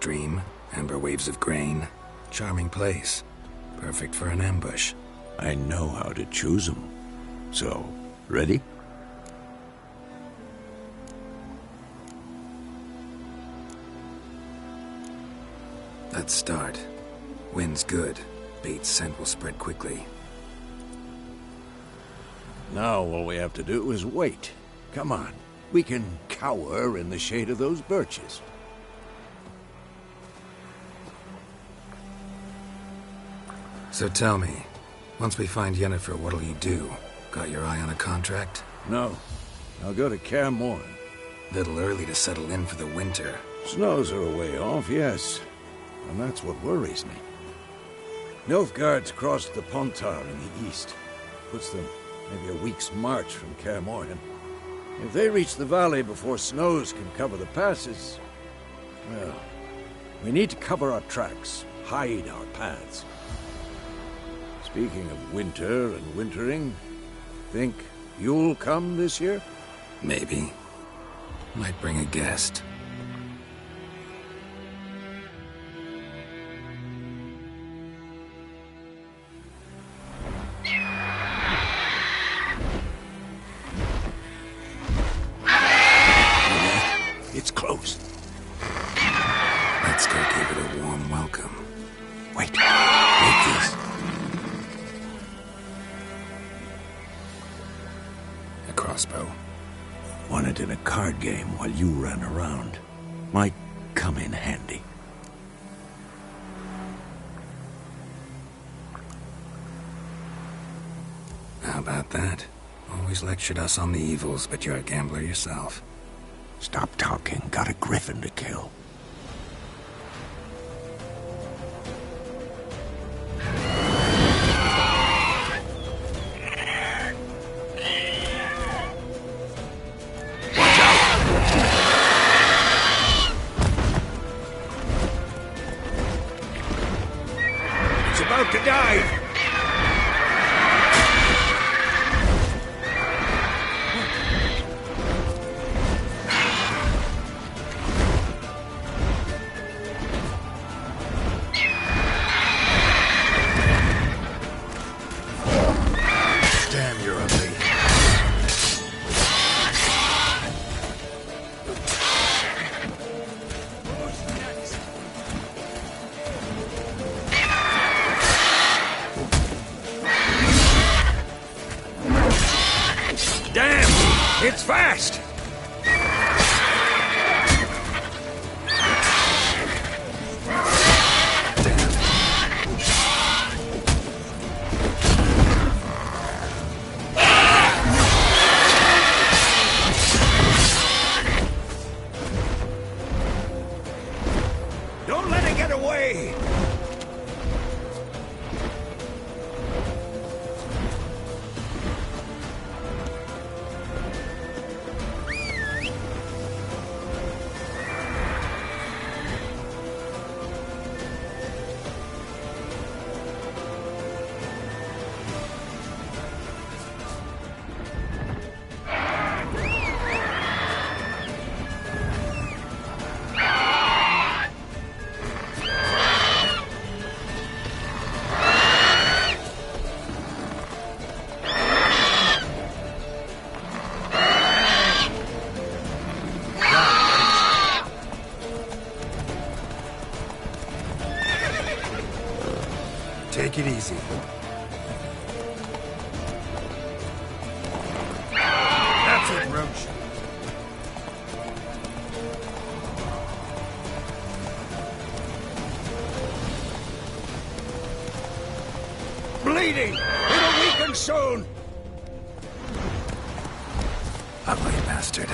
stream, amber waves of grain. Charming place. Perfect for an ambush. I know how to choose them. So, ready? Let's start. Wind's good. Bait's scent will spread quickly. Now all we have to do is wait. Come on. We can cower in the shade of those birches. So tell me, once we find Yennefer, what'll you do? Got your eye on a contract? No. I'll go to Kaer Morhen. Little early to settle in for the winter. Snows are a way off, yes. And that's what worries me. Nilfgaard's crossed the Pontar in the east. Puts them maybe a week's march from Kaer Morhen. If they reach the valley before snows can cover the passes, well, we need to cover our tracks, hide our paths. Speaking of winter and wintering, think you'll come this year? Maybe. Might bring a guest. It's close. Let's go give it a warm welcome. Wait. Take this. A crossbow. Won it in a card game while you ran around. Might come in handy. How about that? Always lectured us on the evils, but you're a gambler yourself. Stop talking. Got a griffin to kill. Watch out! It's about to dive! It's fast! Don't let it get away! Take it easy. That's it, Roach. Bleeding! It'll weaken soon! Ugly bastard.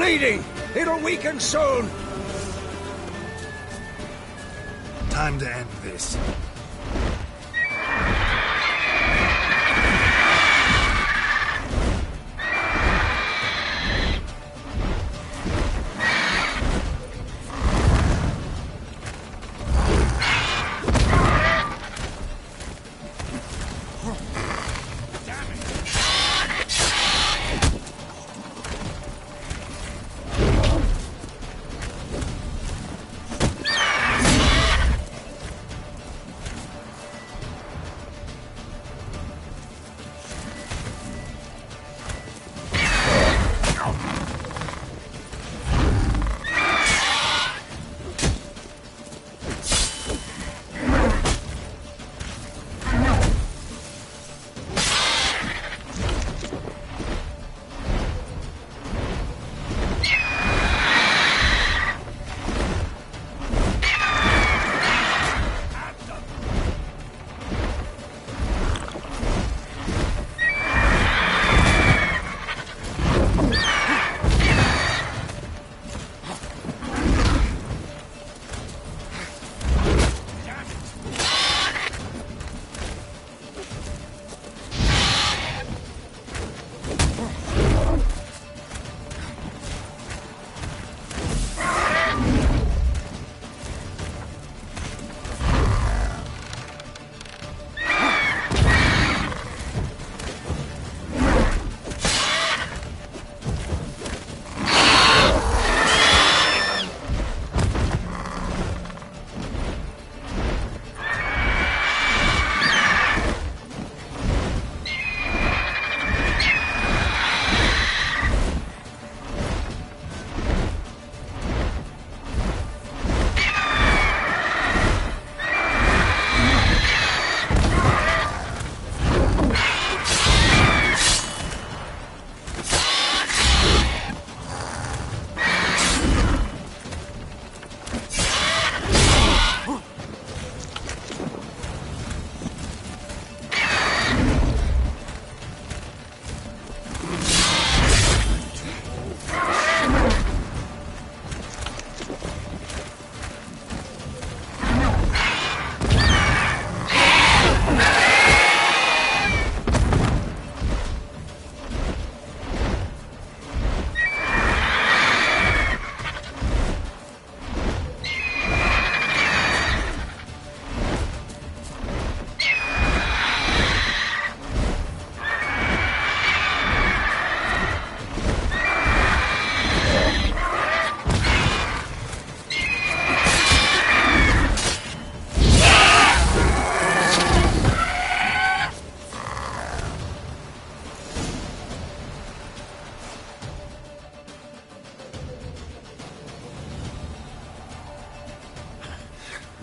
bleeding! It'll weaken soon! Time to end this.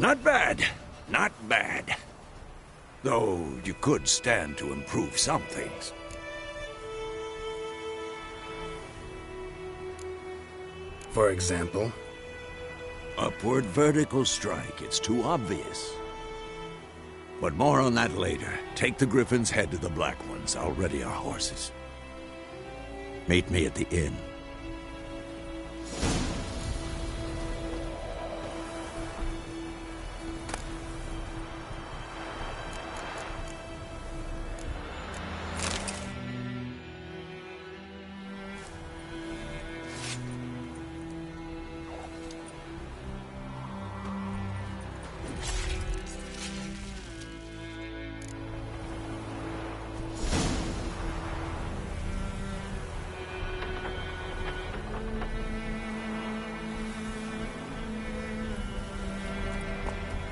Not bad. Not bad. Though you could stand to improve some things. For example? Upward vertical strike. It's too obvious. But more on that later. Take the Griffin's head to the Black Ones. I'll ready our horses. Meet me at the inn.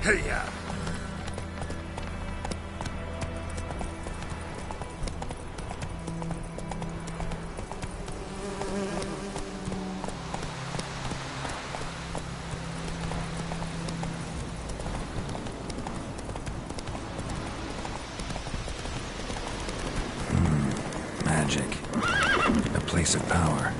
Hey-ya! Magic. A place of power.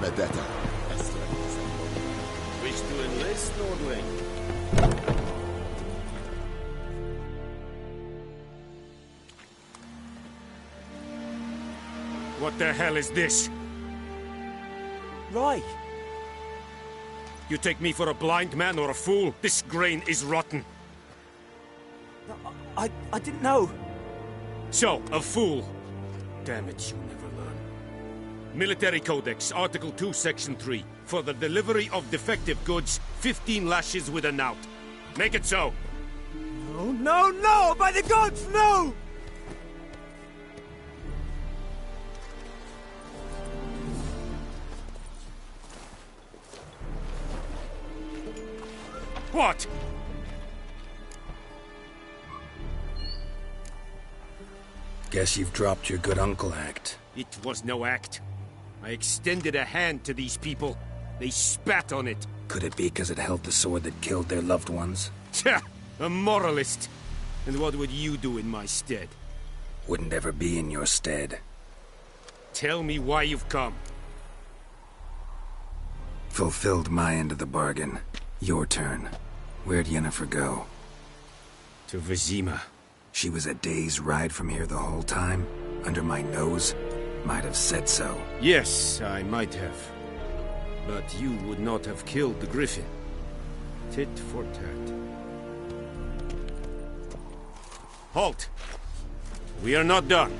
Vendetta. Wish to enlist, Nordling? What the hell is this? Right. You take me for a blind man or a fool? This grain is rotten. I didn't know. So, a fool. Damn it, you never learn. Military Codex, Article 2, Section 3. For the delivery of defective goods, 15 lashes with a knout. Make it so. No, no, no! By the gods, no! What? Guess you've dropped your good uncle act. It was no act. I extended a hand to these people. They spat on it. Could it be because it held the sword that killed their loved ones? Tja, a moralist. And what would you do in my stead? Wouldn't ever be in your stead. Tell me why you've come. Fulfilled my end of the bargain. Your turn. Where'd Yennefer go? To Vizima. She was a day's ride from here the whole time? Under my nose? Might have said so. Yes, I might have. But you would not have killed the griffin. Tit for tat. Halt! We are not done.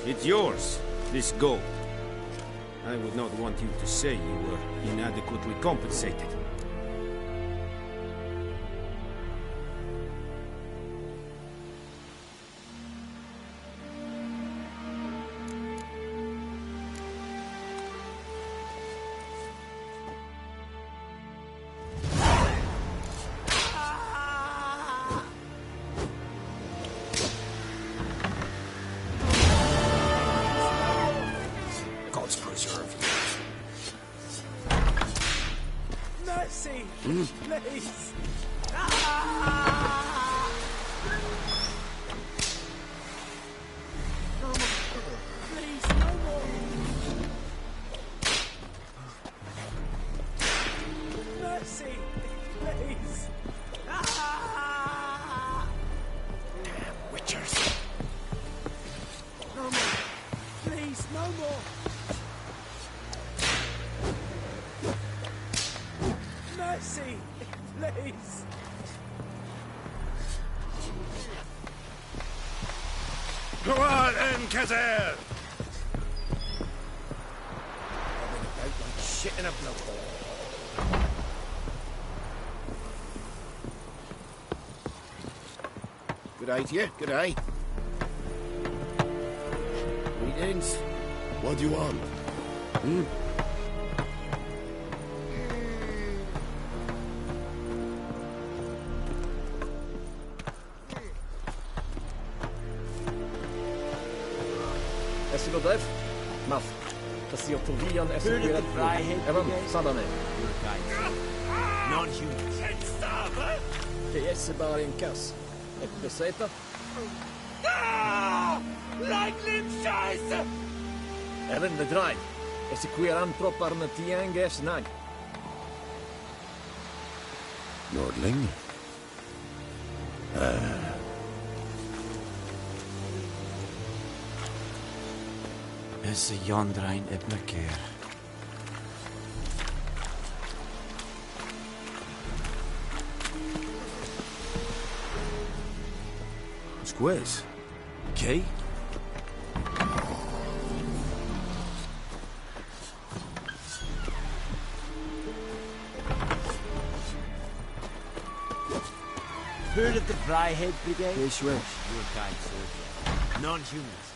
It's yours, this gold. I would not want you to say you were inadequately compensated. God's preserve Mercy! Please! Please, no more! Mercy! Please! Witchers. No more! Please, no more! Mercy! Please! Go on, Encazer! Out like shit in a blowhole. Good eye to you, good eye. Greetings. What do you want? Est-ce que Dave? Maf. Tasiotovian est Hur lite vrijheid, Evan, brigade? Sadane. Non-humans. Det är bara en kass. Ett beseta. Scheiße! Även det drej. Execueran proparna tianges nag. Nordling? Esse Jondrain et mekeer. Squares. Okay? Heard of the Vrijheid Brigade? Wish, wish. Your kind soldier. Non-humans.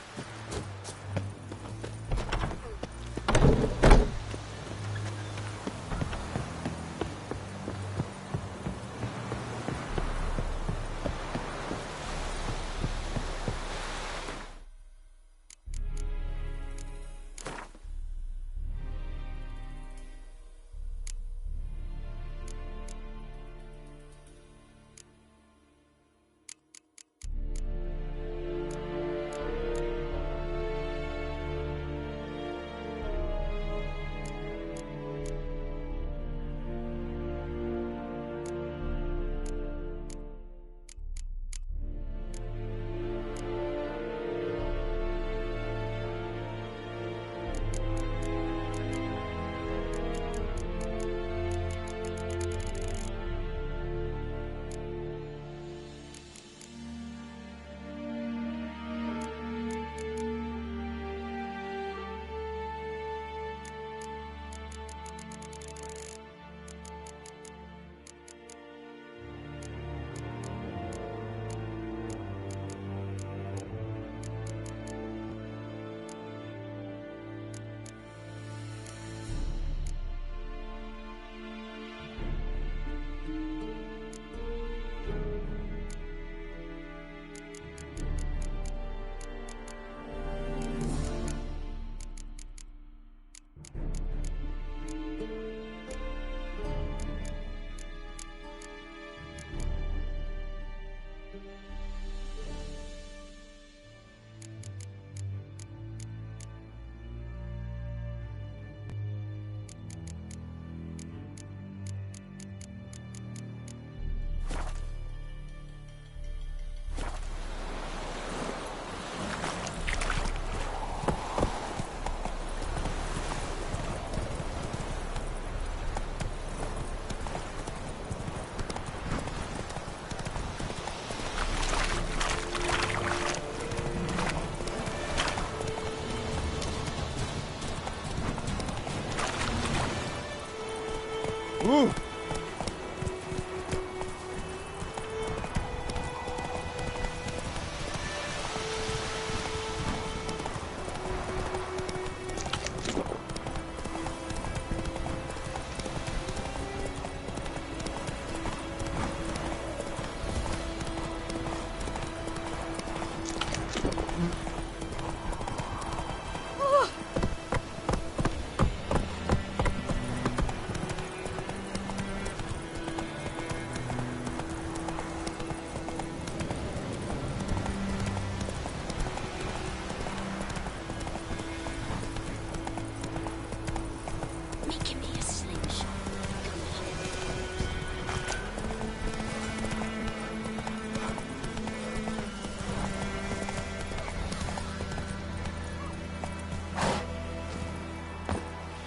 Making me a slingshot.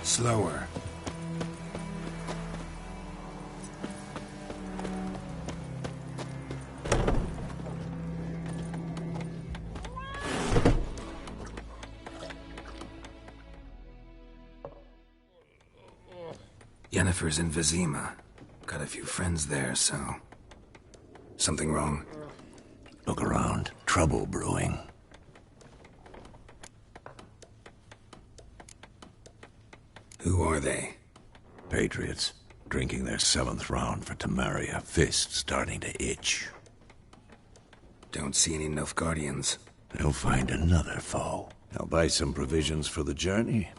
Slower. Yennefer's in Vizima. Got a few friends there, so... Something wrong? Look around. Trouble brewing. Who are they? Patriots. Drinking their 7th round for Temeria. Fist starting to itch. Don't see any Nilfgaardians. They'll find another foe. I'll buy some provisions for the journey.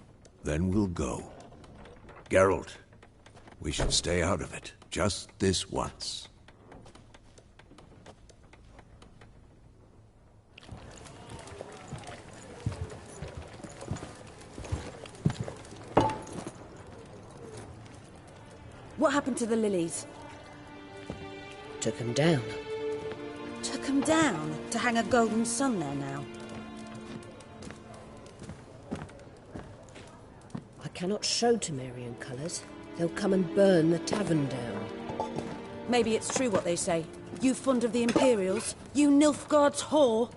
Then we'll go. Geralt, we should stay out of it. Just this once. What happened to the lilies? Took him down. Took them down to hang a golden sun there now. I cannot show Temerian colours. They'll come and burn the tavern down. Maybe it's true what they say. You fond of the Imperials? You Nilfgaard's whore?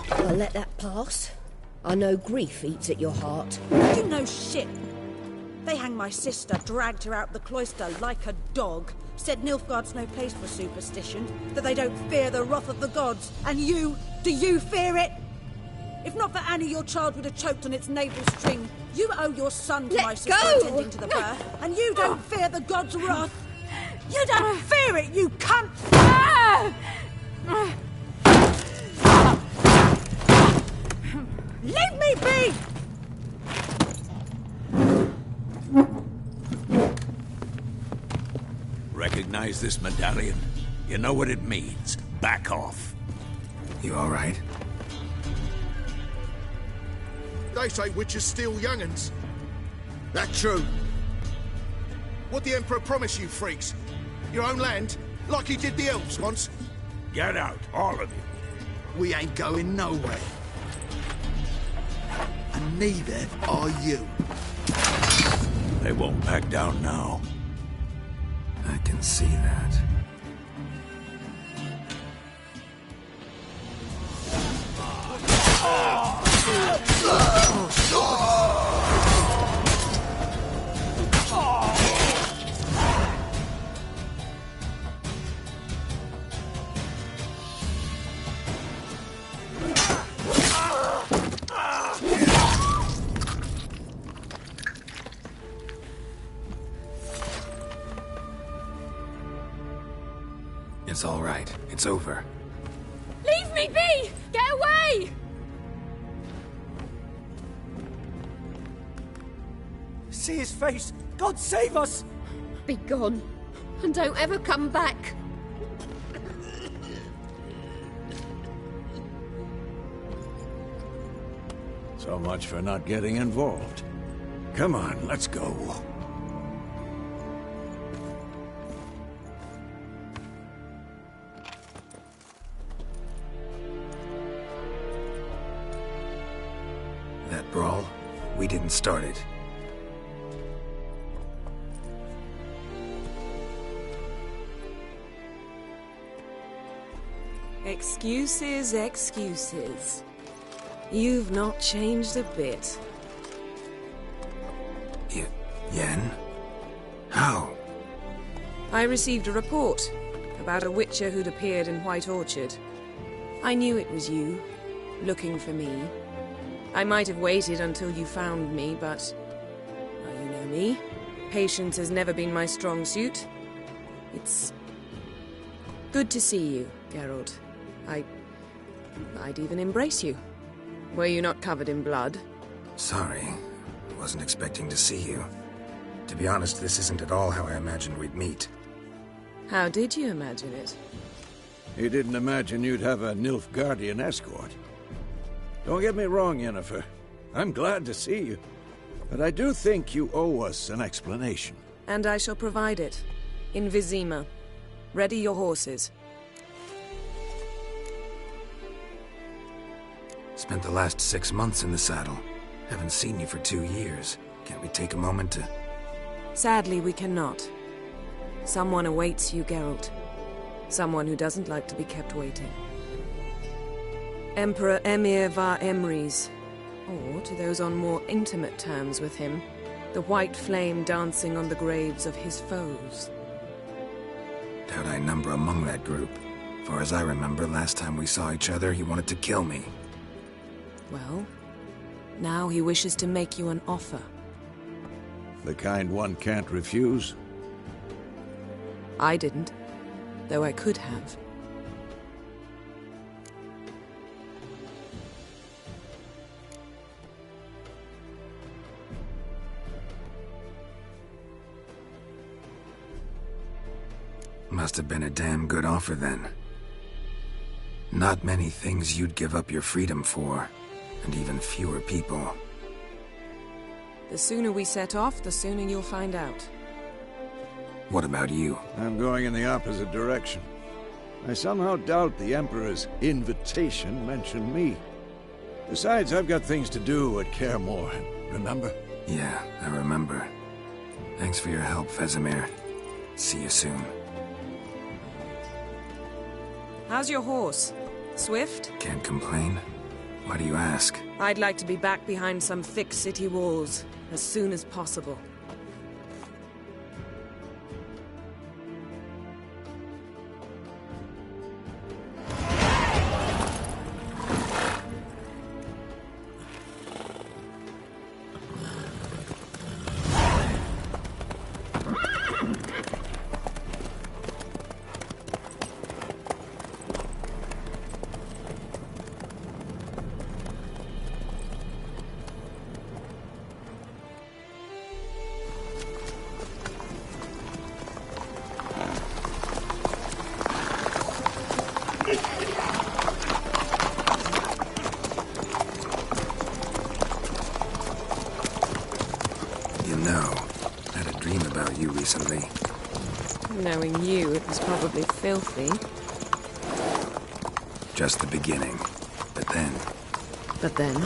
I'll let that pass. I know grief eats at your heart. You know shit. They hanged my sister, dragged her out the cloister like a dog. Said Nilfgaard's no place for superstition, that they don't fear the wrath of the gods. And you, do you fear it? If not for Annie, your child would have choked on its navel string. You owe your son to my sister attending to the birth, and you don't fear the gods' wrath. You don't fear it, you cunt! Leave me be! Recognize this medallion? You know what it means. Back off. You all right? They say witches steal young'uns. That true? What the Emperor promise you, freaks? Your own land? Like he did the elves once? Get out, all of you. We ain't going nowhere. And neither are you. They won't back down now. I can see that. It's all right. It's over. Leave me be! Get away! See his face! God save us! Be gone, and don't ever come back. So much for not getting involved. Come on, let's go. That brawl, we didn't start it. Excuses, excuses. You've not changed a bit. Yen? How? I received a report about a witcher who'd appeared in White Orchard. I knew it was you, looking for me. I might have waited until you found me, but... well, you know me. Patience has never been my strong suit. It's... good to see you, Geralt. I'd even embrace you. Were you not covered in blood? Sorry. Wasn't expecting to see you. To be honest, this isn't at all how I imagined we'd meet. How did you imagine it? You didn't imagine you'd have a Nilfgaardian escort. Don't get me wrong, Yennefer. I'm glad to see you. But I do think you owe us an explanation. And I shall provide it. In Vizima. Ready your horses. Spent the last 6 months in the saddle. Haven't seen you for 2 years. Can't we take a moment to... Sadly, we cannot. Someone awaits you, Geralt. Someone who doesn't like to be kept waiting. Emperor Emir var Emrys. Or, to those on more intimate terms with him, the white flame dancing on the graves of his foes. Doubt I number among that group. Far as I remember, last time we saw each other, he wanted to kill me. Well, now he wishes to make you an offer. The kind one can't refuse? I didn't, though I could have. Must have been a damn good offer then. Not many things you'd give up your freedom for, and even fewer people. The sooner we set off, the sooner you'll find out. What about you? I'm going in the opposite direction. I somehow doubt the Emperor's invitation mentioned me. Besides, I've got things to do at Kaer Morhen, remember? Yeah, I remember. Thanks for your help, Vesemir. See you soon. How's your horse? Swift? Can't complain. Why do you ask? I'd like to be back behind some thick city walls as soon as possible. Recently. Knowing you, it was probably filthy. Just the beginning. But then... But then?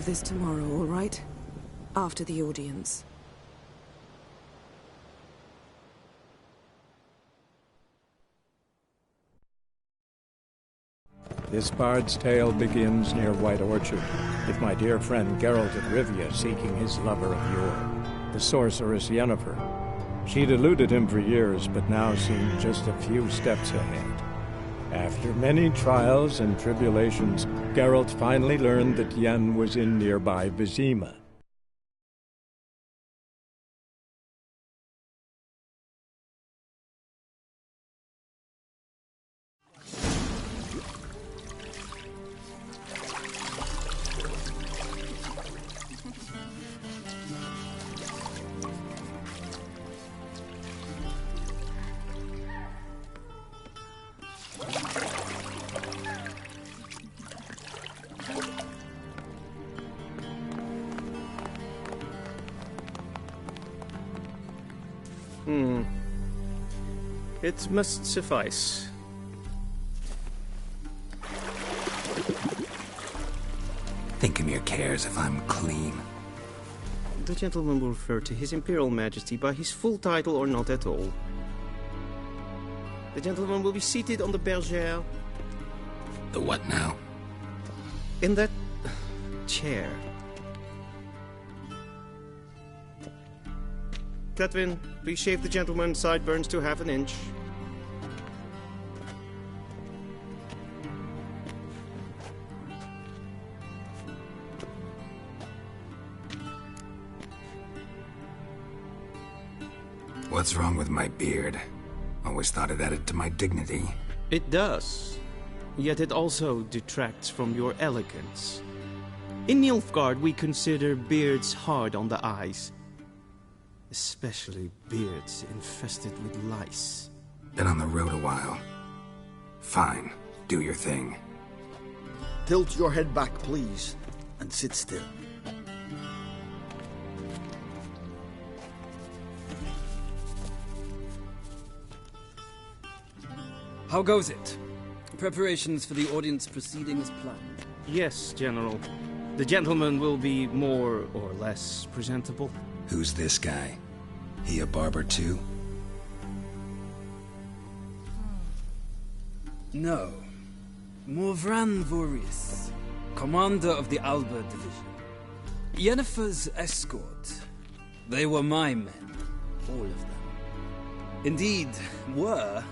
This tomorrow, all right? After the audience. This bard's tale begins near White Orchard, with my dear friend Geralt of Rivia seeking his lover of yore, the sorceress Yennefer. She'd eluded him for years, but now seemed just a few steps ahead. After many trials and tribulations, Geralt finally learned that Yen was in nearby Vizima. It must suffice. Thinkamere cares if I'm clean. The gentleman will refer to His Imperial Majesty by his full title or not at all. The gentleman will be seated on the bergère. The what now? In that chair. Cletwin, please shave the gentleman's sideburns to ½ inch. What's wrong with my beard? Always thought it added to my dignity. It does. Yet it also detracts from your elegance. In Nilfgaard, we consider beards hard on the eyes. Especially beards infested with lice. Been on the road a while. Fine. Do your thing. Tilt your head back, please, and sit still. How goes it? Preparations for the audience proceeding as planned? Yes, General. The gentleman will be more or less presentable. Who's this guy? He a barber too? No. Morvran Voris, commander of the Alba Division. Yennefer's escort. They were my men, all of them. Indeed, were,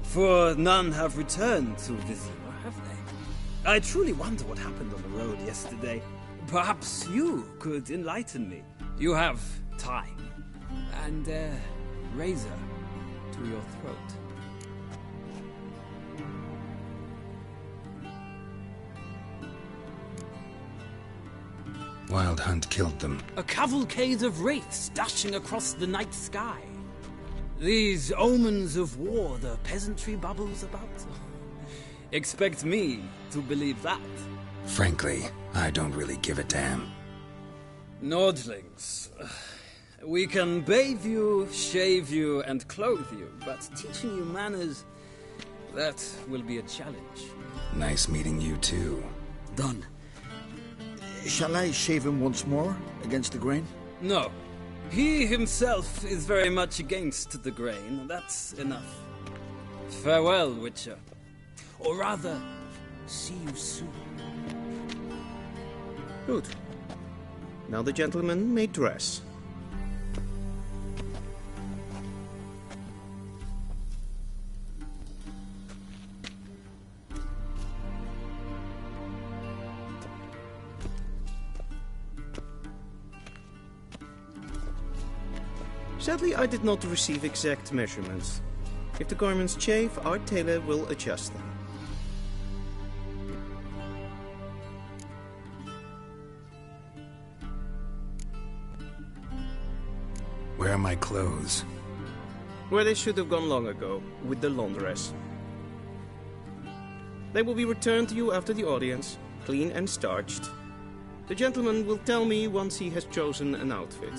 for none have returned to Vizima, have they? I truly wonder what happened on the road yesterday. Perhaps you could enlighten me. You have time. And a razor to your throat. Wild Hunt killed them. A cavalcade of wraiths dashing across the night sky. These omens of war the peasantry bubbles about. Expect me to believe that. Frankly, I don't really give a damn. Nordlings. We can bathe you, shave you, and clothe you, but teaching you manners, that will be a challenge. Nice meeting you too. Done. Shall I shave him once more, against the grain? No. He himself is very much against the grain. That's enough. Farewell, Witcher. Or rather, see you soon. Good. Now the gentleman may dress. Sadly, I did not receive exact measurements. If the garments chafe, our tailor will adjust them. Where are my clothes? Where they should have gone long ago, with the laundress. They will be returned to you after the audience, clean and starched. The gentleman will tell me once he has chosen an outfit.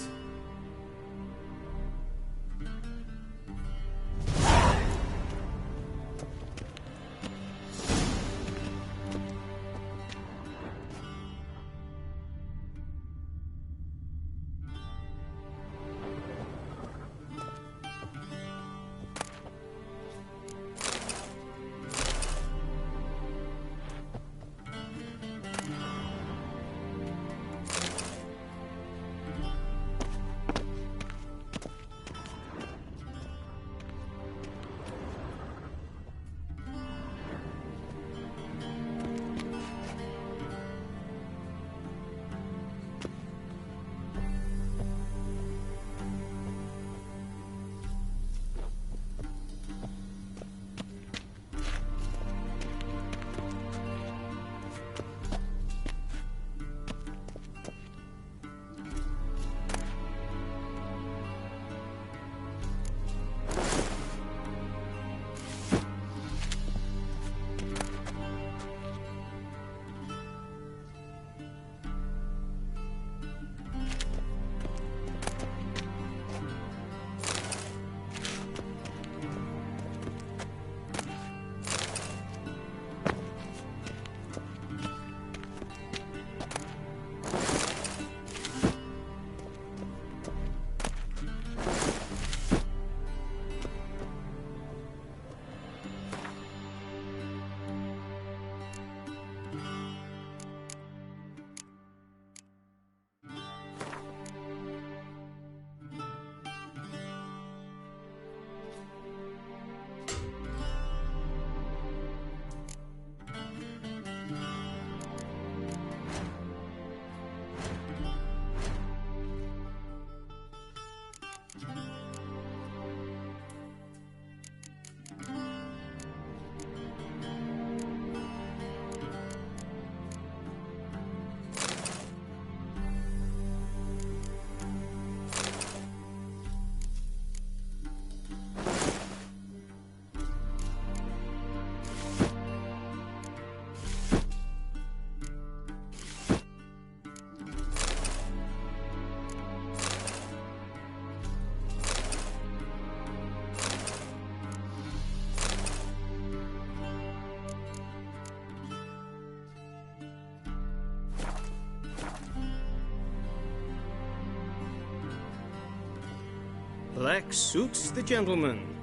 Black suits the gentleman.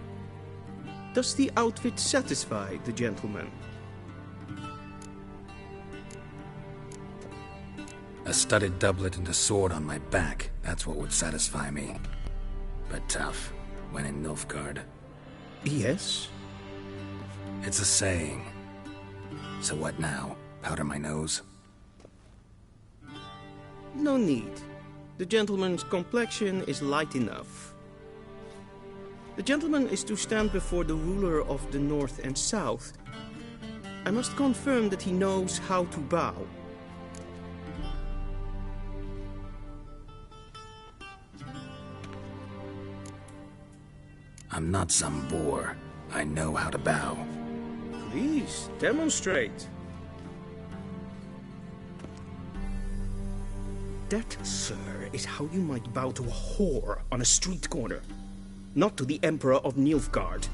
Does the outfit satisfy the gentleman? A studded doublet and a sword on my back, that's what would satisfy me. But tough, when in Nilfgaard. Yes? It's a saying. So what now? Powder my nose? No need. The gentleman's complexion is light enough. The gentleman is to stand before the ruler of the North and South. I must confirm that he knows how to bow. I'm not some boor. I know how to bow. Please, demonstrate. That, sir, is how you might bow to a whore on a street corner, not to the Emperor of Nilfgaard.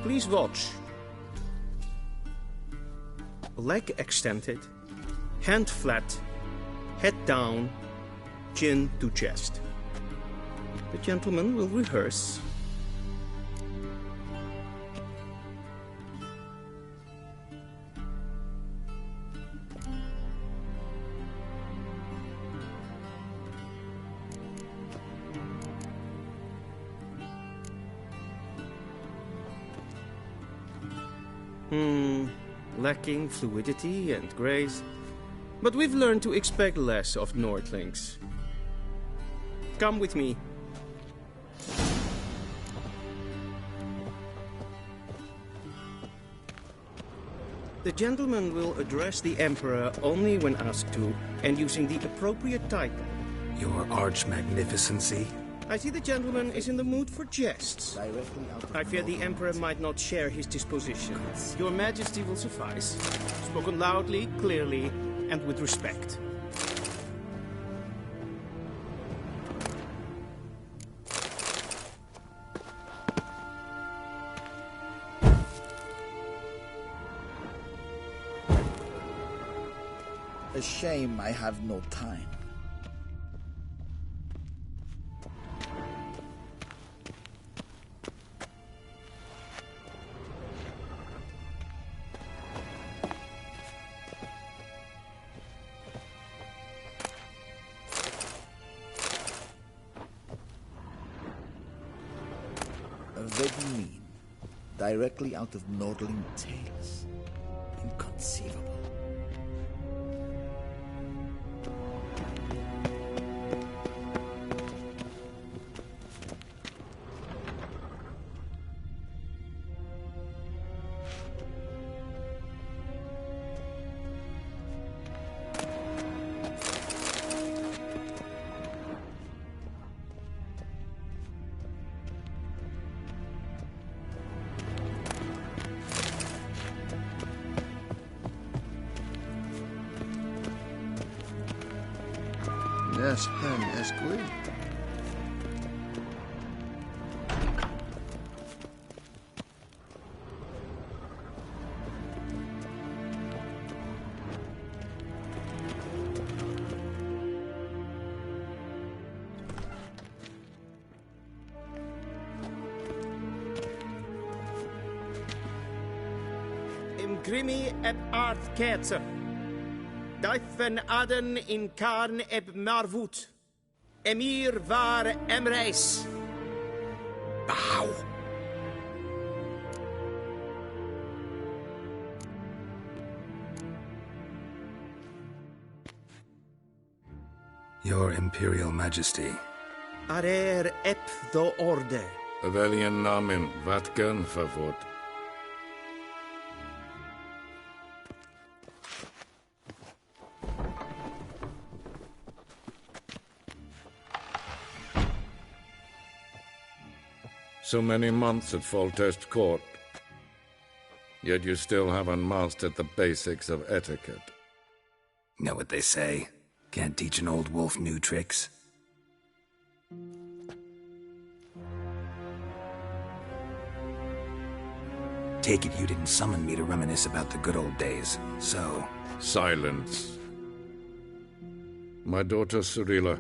Please watch. Leg extended, hand flat, head down, chin to chest. The gentleman will rehearse. Lacking fluidity and grace. But we've learned to expect less of Nordlings. Come with me. The gentleman will address the Emperor only when asked to, and using the appropriate title. Your Arch-Magnificency? I see the gentleman is in the mood for jests. I fear the Emperor might not share his disposition. Your Majesty will suffice. Spoken loudly, clearly, and with respect. A shame I have no time. Very mean. Directly out of Nordling tales. Inconceivable. Yes, hen es glee. Im Grimmi eb Arthketzer. Daifen Aden in Karn eb Marvut. Emir var Emreis. Bow. Your Imperial Majesty. Arer ep do orde. Veljen namen, vatgen favort. So many months at Foltest Court, yet you still haven't mastered the basics of etiquette. Know what they say? Can't teach an old wolf new tricks. Take it you didn't summon me to reminisce about the good old days, so... Silence. My daughter Cyrilla,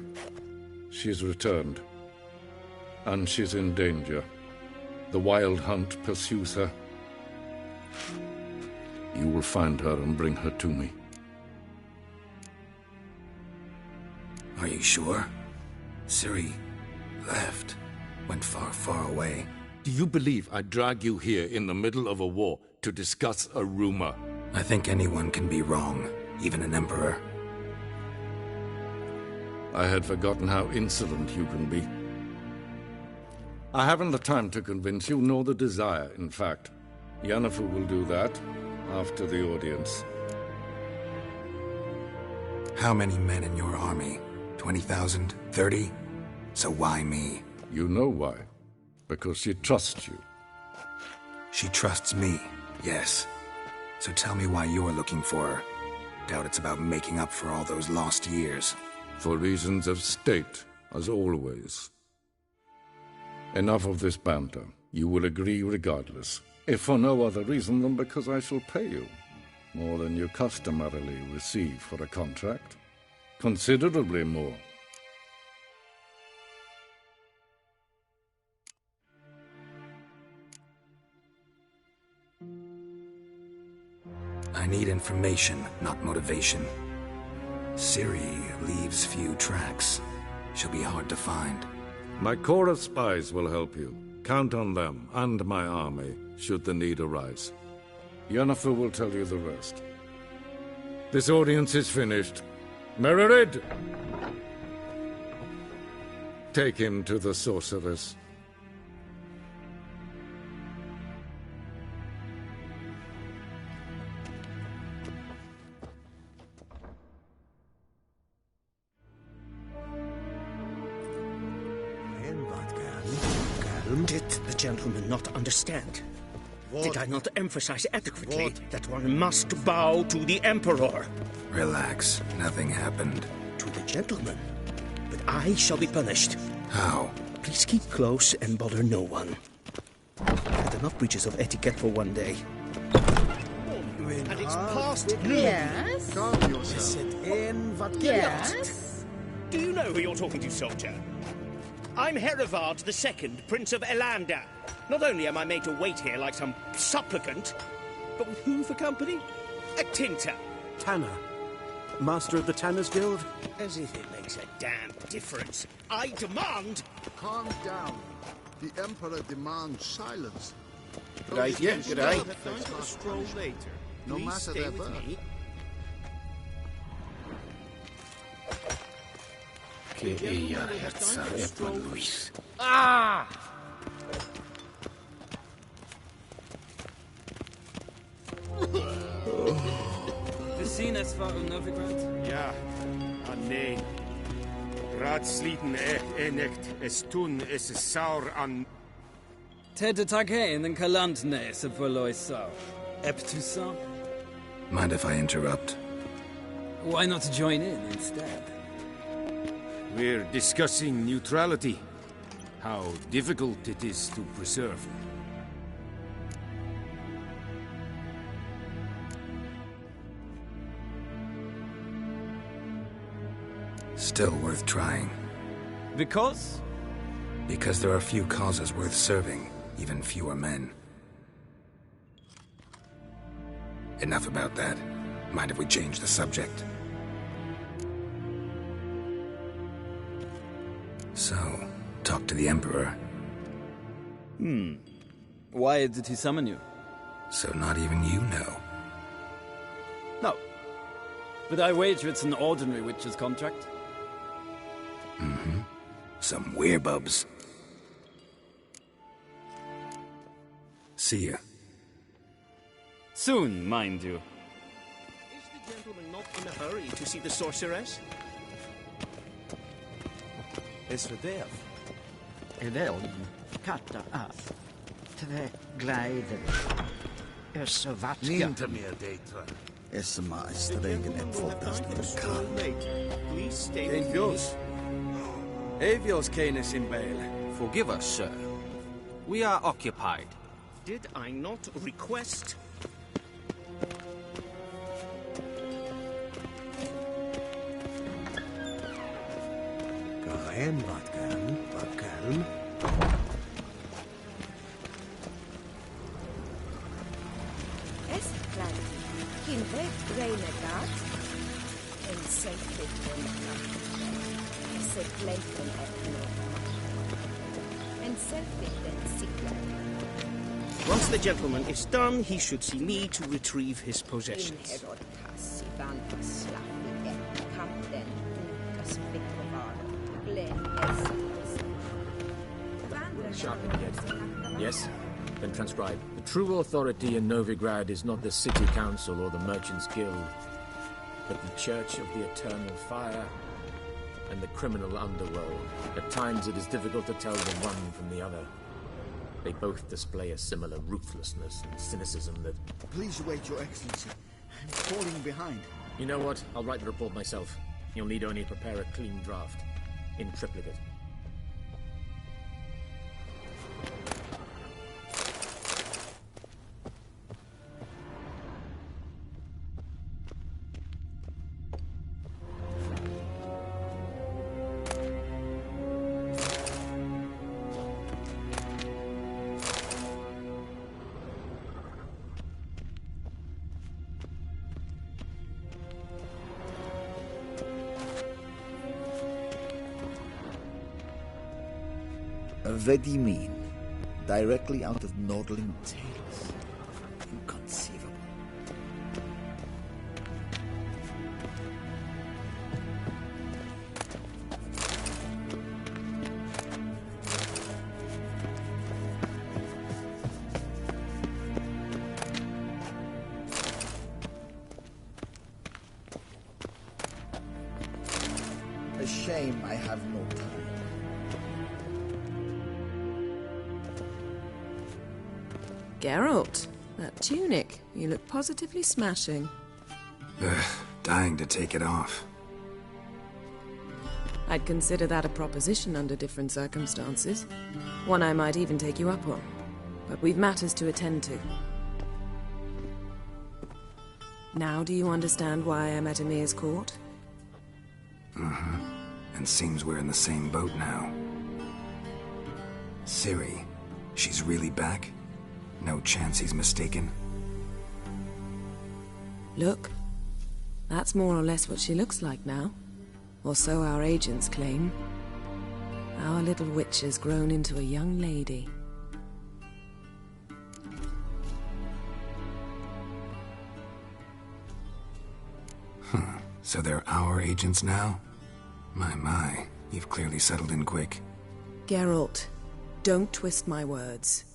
she's returned. and she's in danger. The Wild Hunt pursues her. You will find her and bring her to me. Are you sure? Ciri left. Went far, far away. Do you believe I'd drag you here in the middle of a war to discuss a rumor? I think anyone can be wrong, even an emperor. I had forgotten how insolent you can be. I haven't the time to convince you, nor the desire, in fact. Yennefer will do that after the audience. How many men in your army? 20,000? 30? So why me? You know why. Because she trusts you. She trusts me, yes. So tell me why you're looking for her. Doubt it's about making up for all those lost years. For reasons of state, as always. Enough of this banter. You will agree regardless. If for no other reason than because I shall pay you. More than you customarily receive for a contract. Considerably more. I need information, not motivation. Ciri leaves few tracks. She'll be hard to find. My corps of spies will help you. Count on them, and my army, should the need arise. Yennefer will tell you the rest. This audience is finished. Mererid! Take him to the sorceress. Did the gentleman not understand? Did I not emphasize adequately that one must bow to the Emperor? Relax. Nothing happened. To the gentleman. But I shall be punished. How? Please keep close and bother no one. Had enough breaches of etiquette for one day. And it's past noon. Yes? Calm yourself. Yes? Do you know who you're talking to, soldier? I'm Herivard II, Prince of Elander. Not only am I made to wait here like some supplicant, but with who for company? A tinter. Tanner. Master of the Tanners Guild? As if it makes a damn difference. I demand... Calm down. The Emperor demands silence. G'day, yeah, g'day. Time for a stroll later. No Please matter stay their with birth. me. Che ella ragazza è per Luis. Ah! We zien es voor Novigrad? Ja, nee. Raadsliden echt es tun es saur an... Ted Taghain en Kalantne se verloisau. Eptusan? Mind if I interrupt? Why not join in instead? We're discussing neutrality. How difficult it is to preserve. Still worth trying. Because? Because there are few causes worth serving, even fewer men. Enough about that. Mind if we change the subject? So, talk to the Emperor. Why did he summon you? So not even you know. No. But I wager it's an ordinary witch's contract. Mm-hmm. Some werebubs. See ya. Soon, mind you. Is the gentleman not in a hurry to see the sorceress? Es verderf. Evelyn, katta af. Tve gleider. Össevatska. Inte mer dejtra. Esma stregen uppfordras till kan. Please stay with Ain't me. yours. Avios canis in bail. Forgive us, sir. We are occupied. Did I not request? Ga en wat kalm. Once the gentleman is done, he should see me to retrieve his possessions. Sharpen the edge. Yes? Then transcribe. The true authority in Novigrad is not the city council or the merchants' guild, but the Church of the Eternal Fire and the criminal underworld. At times it is difficult to tell the one from the other. They both display a similar ruthlessness and cynicism that... Please wait, Your Excellency. I'm falling behind. You know what? I'll write the report myself. You'll need only prepare a clean draft. In triplicate. What do you mean? Directly out of Nordling tales? Inconceivable. A shame I have no time. Geralt, that tunic. You look positively smashing. Dying to take it off. I'd consider that a proposition under different circumstances. One I might even take you up on. But we've matters to attend to. Now do you understand why I'm at Emir's court? Mm-hmm. And seems we're in the same boat now. Ciri, she's really back? No chance he's mistaken? Look, that's more or less what she looks like now. Or so our agents claim. Our little witch has grown into a young lady. So they're our agents now? My, you've clearly settled in quick. Geralt, don't twist my words.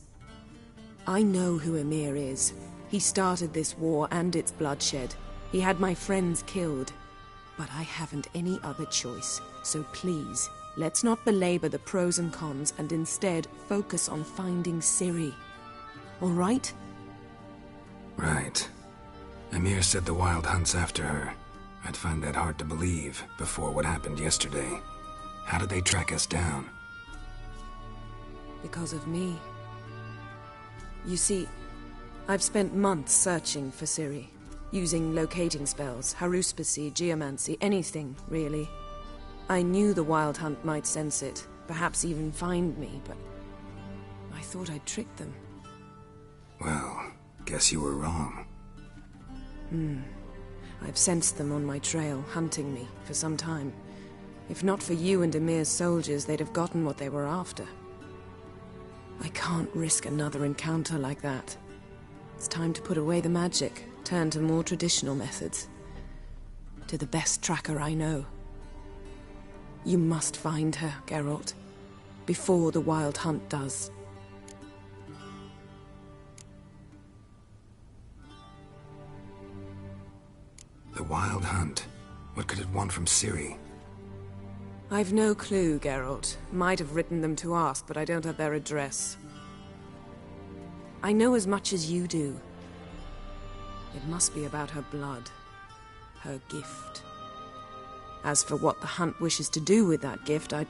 I know who Emir is. He started this war and its bloodshed. He had my friends killed. But I haven't any other choice. So please, let's not belabor the pros and cons and instead focus on finding Ciri. All right? Right. Emir said the Wild Hunt's after her. I'd find that hard to believe before what happened yesterday. How did they track us down? Because of me. You see, I've spent months searching for Ciri, using locating spells, haruspicy, geomancy, anything, really. I knew the Wild Hunt might sense it, perhaps even find me, but I thought I'd tricked them. Well, guess you were wrong. I've sensed them on my trail, hunting me, for some time. If not for you and Emir's soldiers, they'd have gotten what they were after. I can't risk another encounter like that. It's time to put away the magic, turn to more traditional methods. To the best tracker I know. You must find her, Geralt, before the Wild Hunt does. The Wild Hunt? What could it want from Ciri? I've no clue, Geralt. Might have written them to ask, but I don't have their address. I know as much as you do. It must be about her blood. Her gift. As for what the Hunt wishes to do with that gift, I'd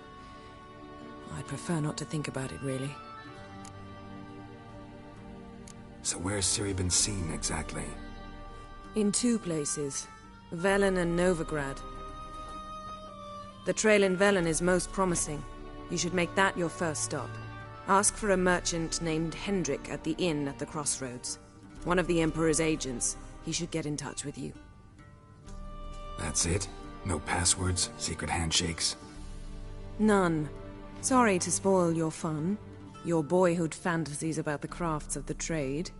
prefer not to think about it, really. So where's Ciri been seen, exactly? In two places. Velen and Novigrad. The trail in Velen is most promising. You should make that your first stop. Ask for a merchant named Hendrik at the inn at the crossroads. One of the Emperor's agents. He should get in touch with you. That's it? No passwords? Secret handshakes? None. Sorry to spoil your fun. Your boyhood fantasies about the crafts of the trade.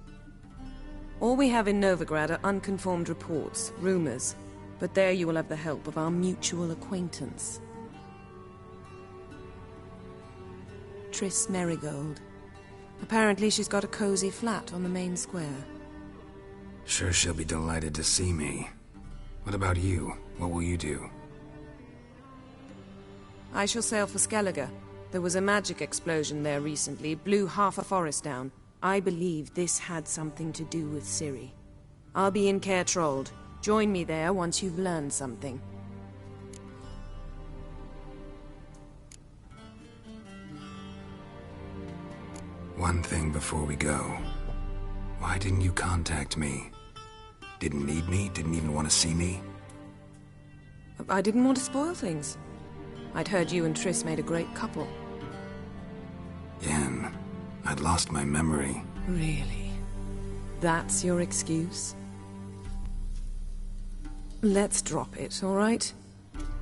All we have in Novigrad are unconfirmed reports, rumors. But there you will have the help of our mutual acquaintance. Triss Merigold. Apparently she's got a cozy flat on the main square. Sure she'll be delighted to see me. What about you? What will you do? I shall sail for Skellige. There was a magic explosion there recently, blew half a forest down. I believe this had something to do with Ciri. I'll be in Caer Trold. Join me there once you've learned something. One thing before we go. Why didn't you contact me? Didn't need me? Didn't even want to see me? I didn't want to spoil things. I'd heard you and Triss made a great couple. Yen, I'd lost my memory. Really? That's your excuse? Let's drop it, all right?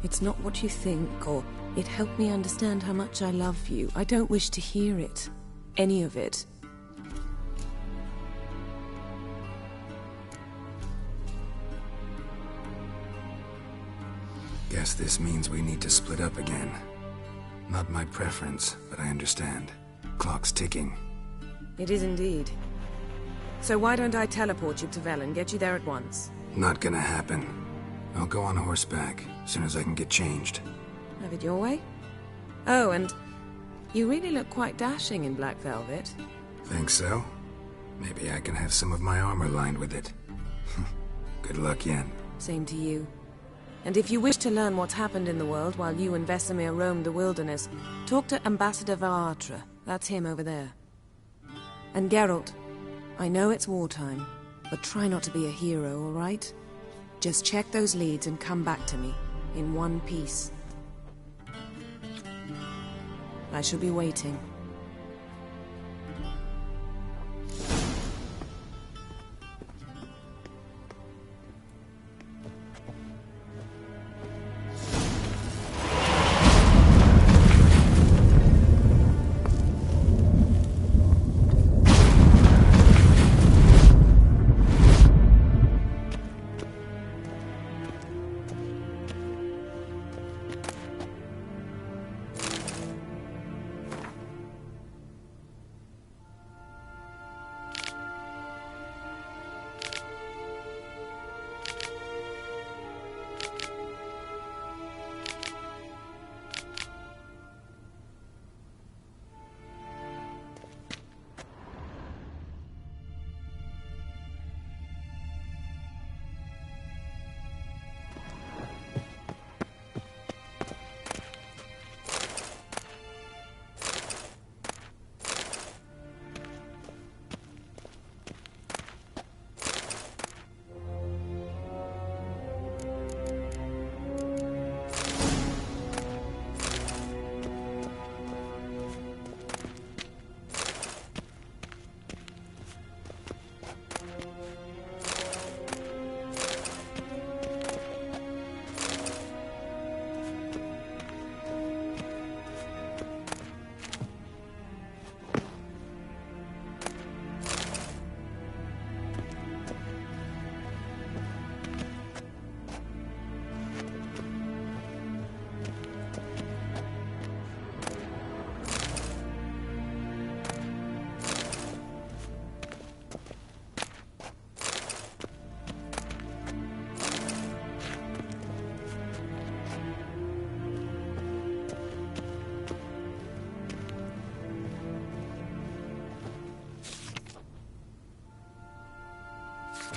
It's not what you think, or it helped me understand how much I love you. I don't wish to hear it. Any of it. Guess this means we need to split up again. Not my preference, but I understand. Clock's ticking. It is indeed. So why don't I teleport you to Vel and get you there at once? Not gonna happen. I'll go on horseback, as soon as I can get changed. Have it your way? Oh, and you really look quite dashing in black velvet. Think so? Maybe I can have some of my armor lined with it. Good luck, Yen. Same to you. And if you wish to learn what's happened in the world while you and Vesemir roamed the wilderness, talk to Ambassador Varatra. That's him over there. And Geralt, I know it's wartime, but try not to be a hero, all right? Just check those leads and come back to me, in one piece. I shall be waiting.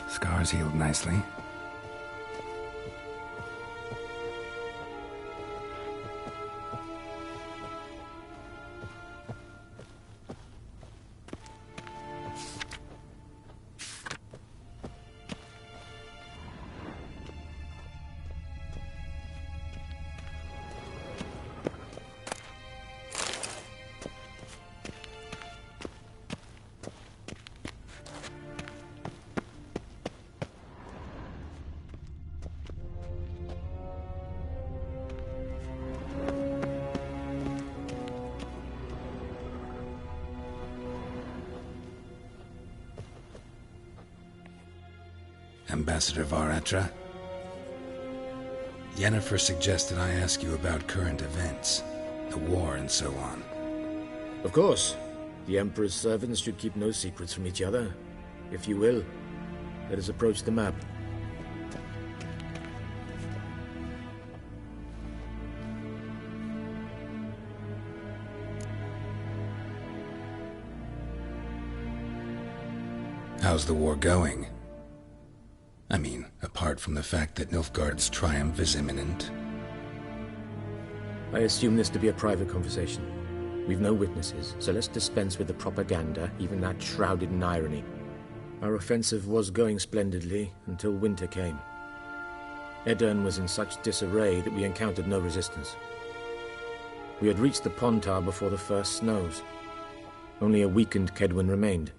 Scars healed nicely. Ambassador Varatra? Yennefer suggested I ask you about current events, the war and so on. Of course. The Emperor's servants should keep no secrets from each other. If you will, let us approach the map. How's the war going? I mean, apart from the fact that Nilfgaard's triumph is imminent. I assume this to be a private conversation. We've no witnesses, so let's dispense with the propaganda, even that shrouded in irony. Our offensive was going splendidly until winter came. Edirn was in such disarray that we encountered no resistance. We had reached the Pontar before the first snows. Only a weakened Kedwin remained,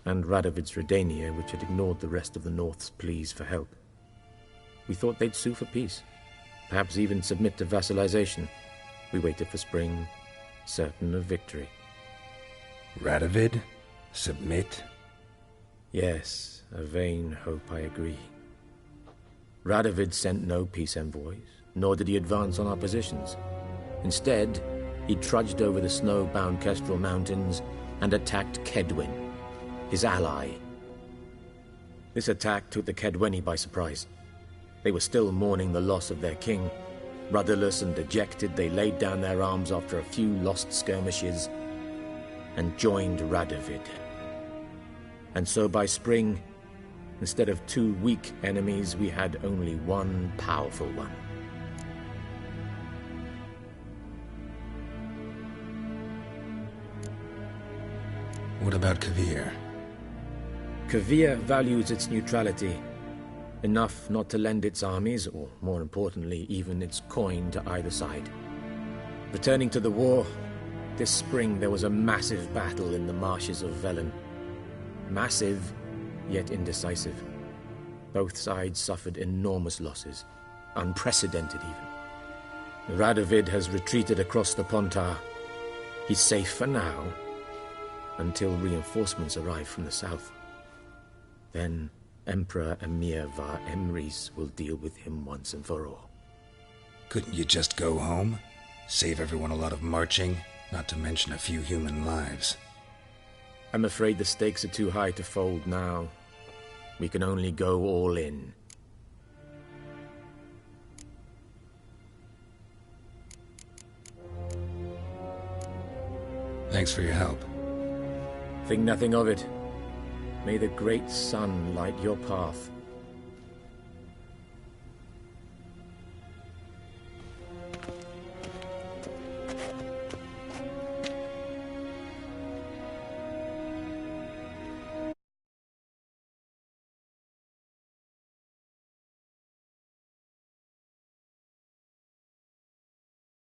and Radovid's Redania, which had ignored the rest of the North's pleas for help. We thought they'd sue for peace, perhaps even submit to vassalization. We waited for spring, certain of victory. Radovid? Submit? Yes, a vain hope, I agree. Radovid sent no peace envoys, nor did he advance on our positions. Instead, he trudged over the snow-bound Kestrel Mountains and attacked Kedwin, his ally. This attack took the Kedweni by surprise. They were still mourning the loss of their king. Rudderless and dejected, they laid down their arms after a few lost skirmishes and joined Radovid. And so by spring, instead of 2 weak enemies, we had only one powerful one. What about Kavir? Kavir values its neutrality, enough not to lend its armies, or more importantly, even its coin to either side. Returning to the war, this spring there was a massive battle in the marshes of Velen. Massive, yet indecisive. Both sides suffered enormous losses, unprecedented even. Radovid has retreated across the Pontar. He's safe for now, until reinforcements arrive from the south. Then Emperor Emir Var Emrys will deal with him once and for all. Couldn't you just go home? Save everyone a lot of marching, not to mention a few human lives. I'm afraid the stakes are too high to fold now. We can only go all in. Thanks for your help. Think nothing of it. May the great sun light your path.